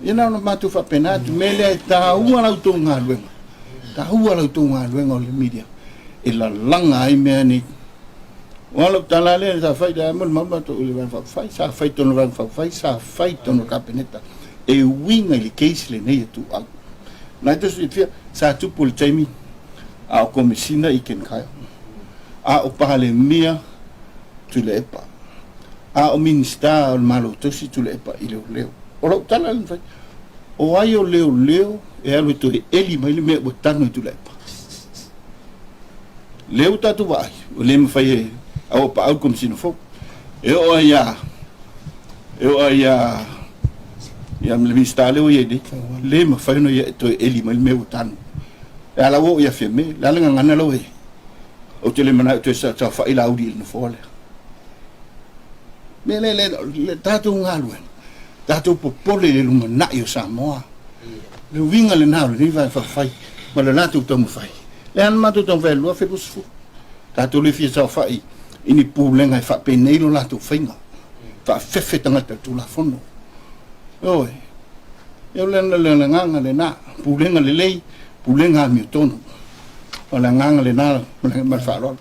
ina no matu fa pena tu mele ta ua la tu ngalu ta ua la tu ngalu ngol media ila langa ai me ni wala tala le sa fai da mo mama to le van fai sa fai to no van fai sa fai to no kapeneta e winga le case le nei tu al na to fia sa tu pol taimi a komisina I ken kai a o pale mia tu le pa a o minista o malo to si tu le pa ile leo o lo tala le fai o ai o leo e alu to eli mai le me botano tu le pa leo tatu vai o le me fai au pa au komisina fo e o ia ya me minista leo ye de le me fai no ye to eli mai le me botano ala wo ia feme la nga ngana lo e o tele mana to sa fa ila audi no fole me le tatu ngalu tatu popole le lunga na yo Samoa le winga le na le va fa fai ma le natu to mo fai le an ma to ve lo fe busfu tatu le fi sa fai ini pulenga fa penelo la to finga fa fefe tanga tu la fono oi yo le nganga le na pulenga le lei pulenga mi tono o la nganga le na ma fa lo